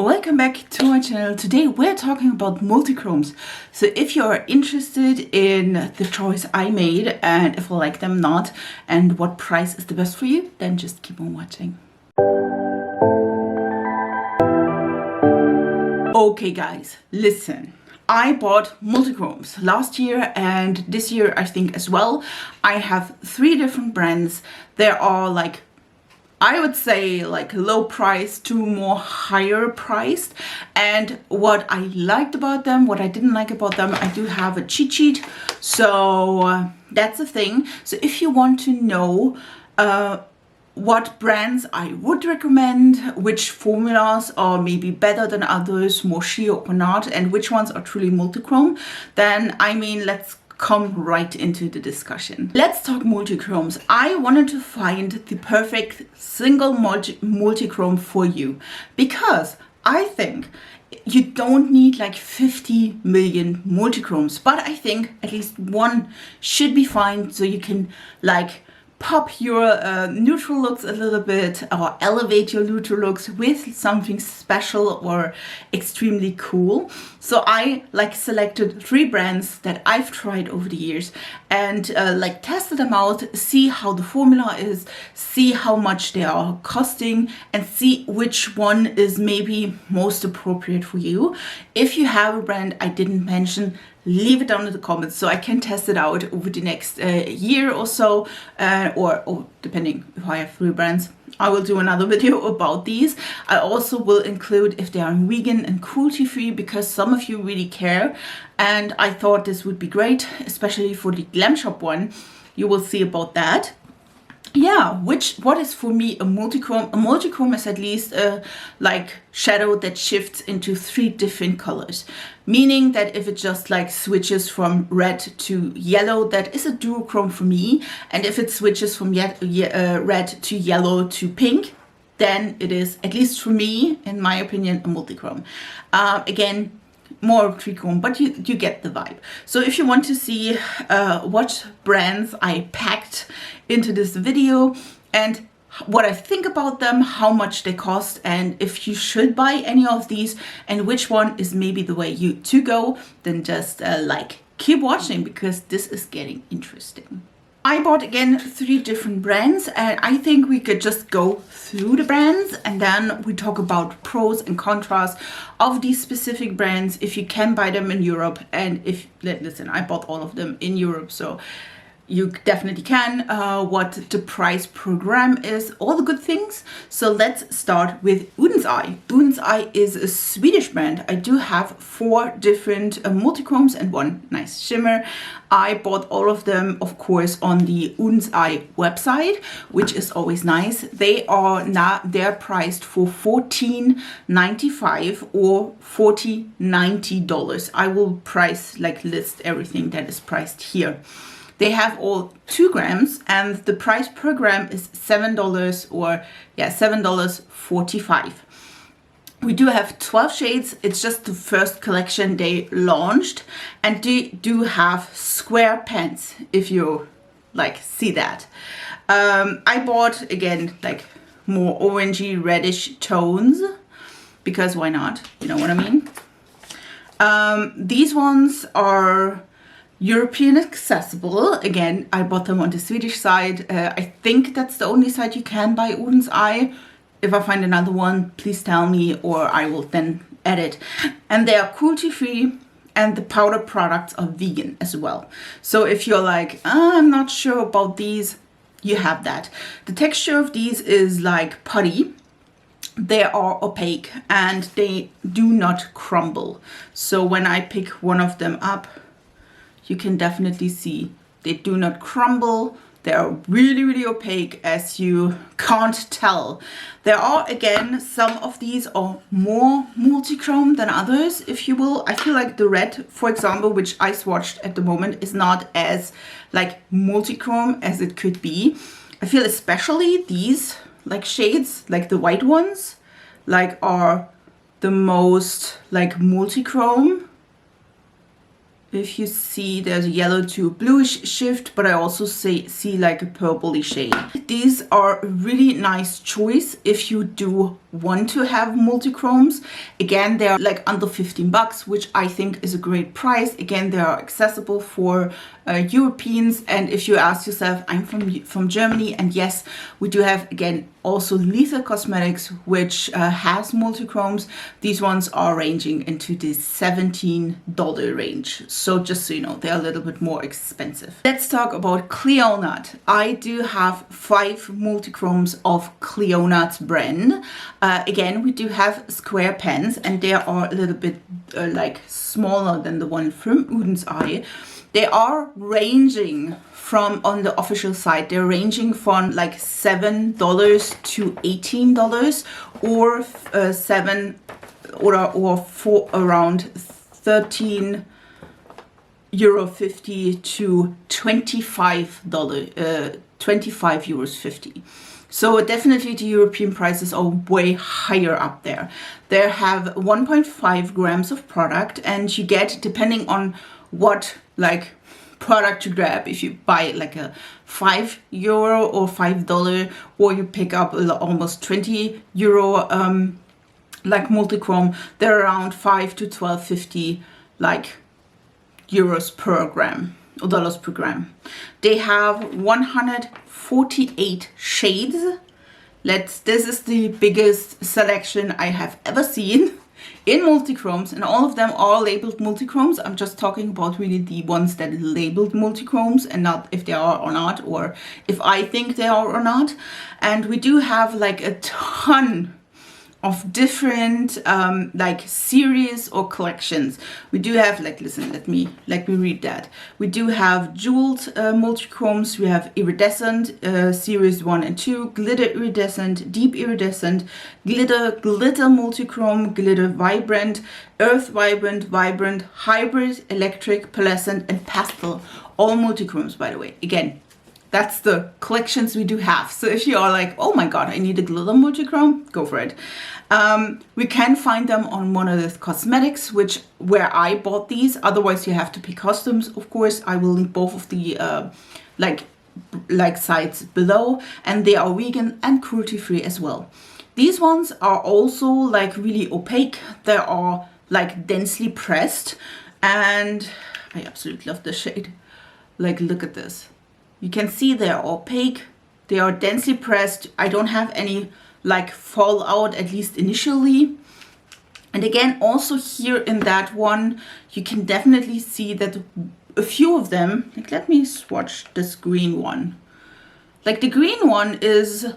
welcome back to my channel. Today we're talking about multichromes. So if you're interested in the choice I made and if I like them or not and what price is the best for you, then just keep on watching. Okay guys, listen. I bought multichromes last year and this year I think as well. I have 3 different brands. There are like, I would say like low price to more higher priced, and what I liked about them, what I didn't like about them, I do have a cheat sheet, so that's the thing. So if you want to know what brands I would recommend, which formulas are maybe better than others, more sheer or not, and which ones are truly multichrome, then I mean, let's come right into the discussion. Let's talk multichromes. I wanted to find the perfect single multichrome for you because I think you don't need like 50 million multichromes, but I think at least one should be fine so you can like pop your neutral looks a little bit or elevate your neutral looks with something special or extremely cool. So I like selected 3 brands that I've tried over the years and like tested them out, see how the formula is, see how much they are costing, and see which one is maybe most appropriate for you. If you have a brand I didn't mention, leave it down in the comments so I can test it out over the next year or so, or depending if I have 3 brands, I will do another video about these. I also will include if they are vegan and cruelty free because some of you really care, and I thought this would be great, especially for the Glamshop one. You will see about that. Yeah, what is for me a multichrome? A multichrome is at least a like shadow that shifts into 3 different colors, meaning that if it just like switches from red to yellow, that is a duochrome for me, and if it switches from red to yellow to pink, then it is, at least for me, in my opinion, a multichrome. Again, more trichrome, but you get the vibe. So if you want to see what brands I packed into this video and what I think about them, how much they cost, and if you should buy any of these and which one is maybe the way to go, then just like keep watching because this is getting interesting. I bought again 3 different brands and I think we could just go through the brands and then we talk about pros and cons of these specific brands, if you can buy them in Europe, and if, listen, I bought all of them in Europe, so you definitely can, what the price program is, all the good things. So let's start with Odenseye. Odenseye is a Swedish brand. I do have 4 different multichromes and 1 nice shimmer. I bought all of them, of course, on the Odenseye website, which is always nice. They are now, they're priced for $14.95 or $40.90. I will price like list everything that is priced here. They have all 2 grams and the price per gram is $7 or yeah, $7.45. We do have 12 shades. It's just the first collection they launched, and they do have square pants if you like see that. I bought again like more orangey reddish tones because why not? You know what I mean? These ones are European accessible. Again, I bought them on the Swedish side. I think that's the only side you can buy Odenseye. If I find another one, please tell me or I will then add it. And they are cruelty free and the powder products are vegan as well. So if you're like, I'm not sure about these, you have that. The texture of these is like putty. They are opaque and they do not crumble. So when I pick one of them up, you can definitely see they do not crumble. They are really, really opaque, as you can't tell. There are, again, some of these are more multichrome than others, if you will. I feel like the red, for example, which I swatched at the moment, is not as like multichrome as it could be. I feel especially these like shades, like the white ones, like are the most like multichrome. If you see, there's a yellow to bluish shift, but I also see like a purpley shade. These are a really nice choice if you do want to have multichromes. Again, they're like under 15 bucks, which I think is a great price. Again, they are accessible for Europeans. And if you ask yourself, I'm from Germany, and yes, we do have, again, also Lethal Cosmetics, which has multichromes. These ones are ranging into the $17 range. So just so you know, they're a little bit more expensive. Let's talk about Clionadh. I do have 5 multichromes of Clionadh's brand. Again, we do have square pens, and they are a little bit like smaller than the one from Odenseye. They are ranging from, on the official site, they're ranging from like $7 to $18, or for around €13.50 to €25.50. So definitely the European prices are way higher up there. They have 1.5 grams of product, and you get, depending on what like product you grab, if you buy like a €5 or $5, or you pick up almost €20 like multichrome, they're around 5 to 12.50 like euros per gram or dollars per gram. They have 148 shades. This is the biggest selection I have ever seen in multichromes, and all of them are labeled multichromes. I'm just talking about really the ones that are labeled multichromes, and not if they are or not, or if I think they are or not. And we do have like a ton of different like series or collections. We do have, like, listen, let me read that. We do have jeweled multichromes. We have iridescent series 1 and 2, glitter iridescent, deep iridescent, glitter multichrome, glitter vibrant, earth vibrant, vibrant, hybrid, electric, pearlescent, and pastel. All multichromes, by the way. Again, that's the collections we do have. So if you are like, oh my god, I need a glitter multichrome, go for it. We can find them on Monolith Cosmetics, where I bought these. Otherwise, you have to pick customs. Of course, I will link both of the like sites below, and they are vegan and cruelty free as well. These ones are also like really opaque. They are like densely pressed, and I absolutely love this shade. Like, look at this. You can see they're opaque, they are densely pressed. I don't have any like fallout, at least initially. And again, also here in that one, you can definitely see that a few of them, like, let me swatch this green one. Like, the green one is,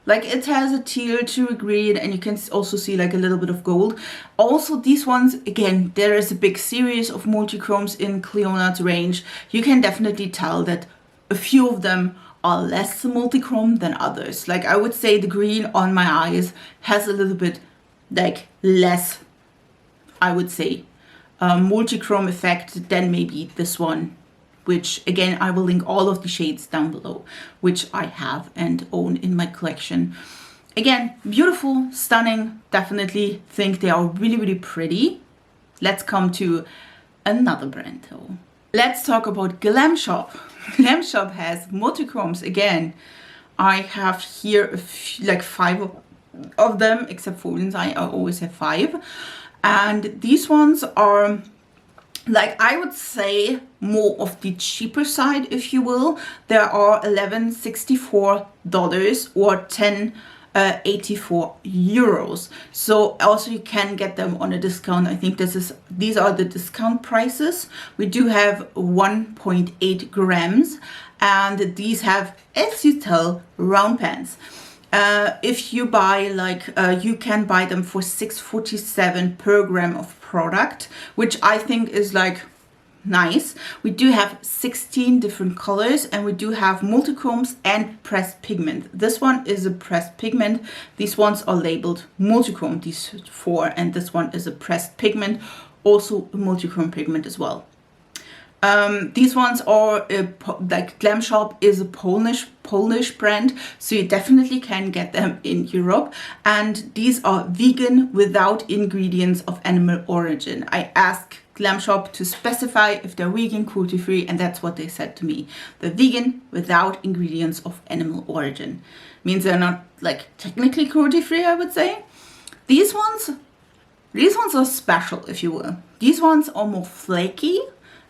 like, it has a teal to a green, and you can also see like a little bit of gold. Also, these ones, again, there is a big series of multichromes in Clionadh's range. You can definitely tell that a few of them are less multichrome than others. Like, I would say the green on my eyes has a little bit like less, I would say, multichrome effect than maybe this one, which again, I will link all of the shades down below, which I have and own in my collection. Again, beautiful, stunning, definitely think they are really, really pretty. Let's come to another brand though. Let's talk about Glamshop. Glamshop has multichromes again. I have here like 5 of them, except for Odenseye, I always have 5. And these ones are, like, I would say more of the cheaper side, if you will. There are $11.64 or €10.84. So also you can get them on a discount. I think these are the discount prices. We do have 1.8 grams, and these have, as you tell, round pens. If you buy you can buy them for $6.47 per gram of product, which I think is like nice. We do have 16 different colors, and we do have multichromes and pressed pigment. This one is a pressed pigment. These ones are labeled multichrome, these 4, and this one is a pressed pigment, also a multichrome pigment as well. These ones are like, Glamshop is a Polish brand, so you definitely can get them in Europe. And these are vegan, without ingredients of animal origin. I ask Glamshop to specify if they're vegan, cruelty-free, and that's what they said to me. They're vegan without ingredients of animal origin. Means they're not like technically cruelty-free, I would say. These ones are special, if you will. These ones are more flaky,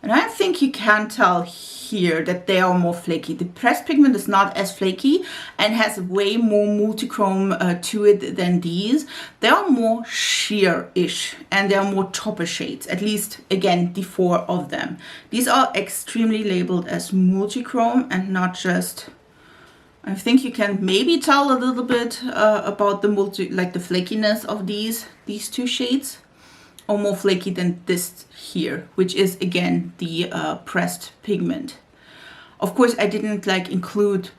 and I think you can tell here that they are more flaky. The pressed pigment is not as flaky and has way more multichrome to it than these. They are more sheer-ish and they are more topper shades, at least, again, the 4 of them. These are extremely labeled as multichrome and not just... I think you can maybe tell a little bit about the the flakiness of these 2 shades, or more flaky than this here, which is again the pressed pigment. Of course, I didn't like include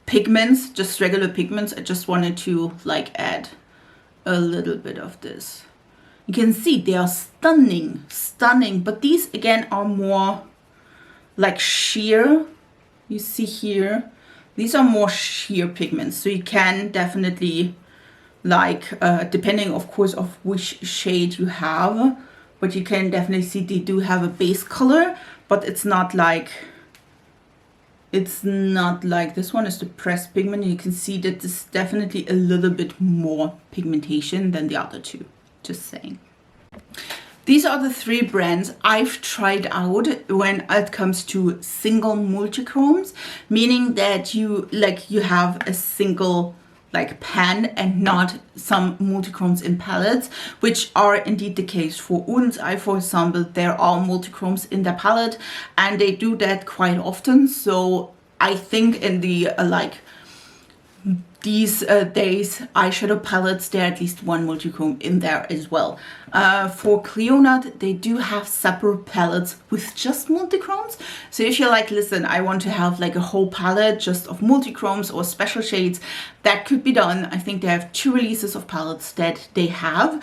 pigments, just regular pigments. I just wanted to like add a little bit of this. You can see they are stunning, but these again are more like sheer. You see here. These are more sheer pigments, so you can definitely, like, depending of course of which shade you have, but you can definitely see they do have a base color, but it's not like this one is the pressed pigment. You can see that this is definitely a little bit more pigmentation than the other 2, just saying. These are the 3 brands I've tried out when it comes to single multichromes, meaning that you have a single like pan and not some multichromes in palettes, which are indeed the case for Odenseye, for example. There are multichromes in their palette and they do that quite often. So I think in the these days eyeshadow palettes, there are at least 1 multichrome in there as well. For Clionadh, they do have separate palettes with just multichromes. So if you're like, listen, I want to have like a whole palette just of multichromes or special shades, that could be done. I think they have 2 releases of palettes that they have.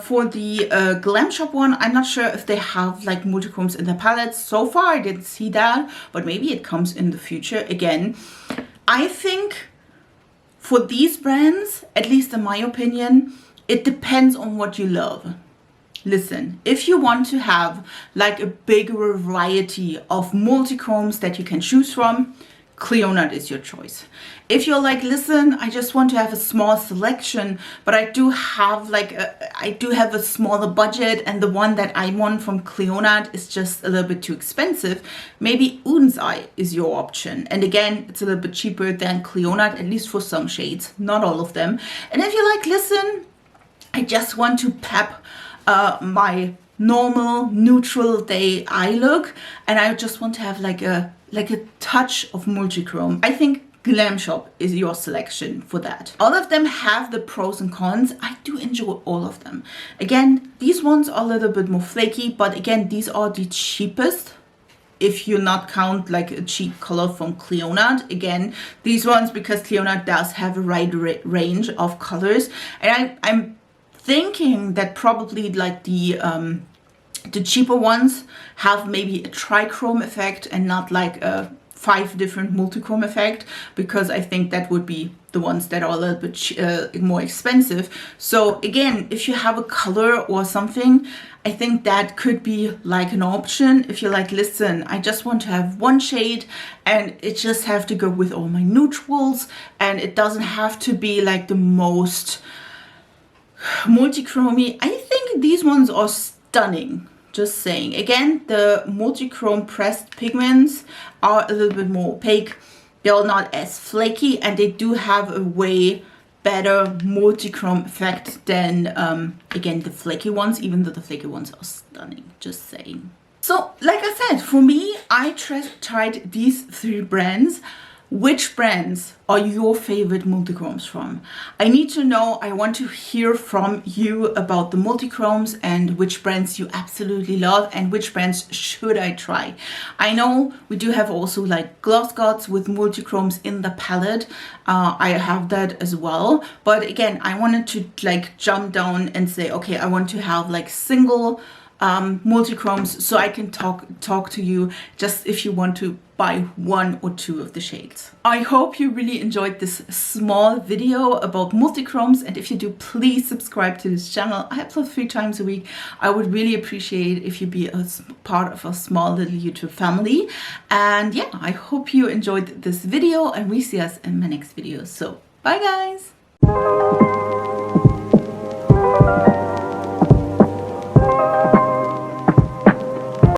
For the Glamshop one, I'm not sure if they have like multichromes in the palettes. So far, I didn't see that, but maybe it comes in the future again. I think for these brands, at least in my opinion, it depends on what you love. Listen, if you want to have like a bigger variety of multichromes that you can choose from, Clionadh is your choice. If you're like, listen, I just want to have a small selection, but I do have a smaller budget and the one that I want from Clionadh is just a little bit too expensive, maybe Odenseye is your option. And again, it's a little bit cheaper than Clionadh, at least for some shades, not all of them. And if you're like, listen, I just want to pep my normal neutral day eye look and I just want to have like a touch of multichrome, I think Glamshop is your selection for that. All of them have the pros and cons. I do enjoy all of them. Again, these ones are a little bit more flaky, but again, these are the cheapest. If you not count like a cheap color from Clionadh. Again, these ones, because Clionadh does have a wide range of colors. And I'm thinking that probably like the cheaper ones have maybe a trichrome effect and not like a 5 different multichrome effect, because I think that would be the ones that are a little bit more expensive. So again, if you have a color or something, I think that could be like an option. If you're like, listen, I just want to have 1 shade and it just have to go with all my neutrals and it doesn't have to be like the most multichromy. I think these ones are stunning. Just saying. Again, the multichrome pressed pigments are a little bit more opaque. They're not as flaky and they do have a way better multichrome effect than, again, the flaky ones, even though the flaky ones are stunning. Just saying. So, like I said, for me, I tried these 3 brands. Which brands are your favorite multichromes from? I need to know. I want to hear from you about the multichromes and which brands you absolutely love and which brands should I try. I know we do have also like gloss gods with multichromes in the palette. I have that as well. But again, I wanted to like jump down and say, okay, I want to have like single multichromes so I can talk to you just if you want to buy one or two of the shades. I hope you really enjoyed this small video about multichromes, and if you do, please subscribe to this channel. I upload 3 times a week. I would really appreciate if you be a part of a small little YouTube family. And yeah, I hope you enjoyed this video, and we see us in my next video. So bye guys.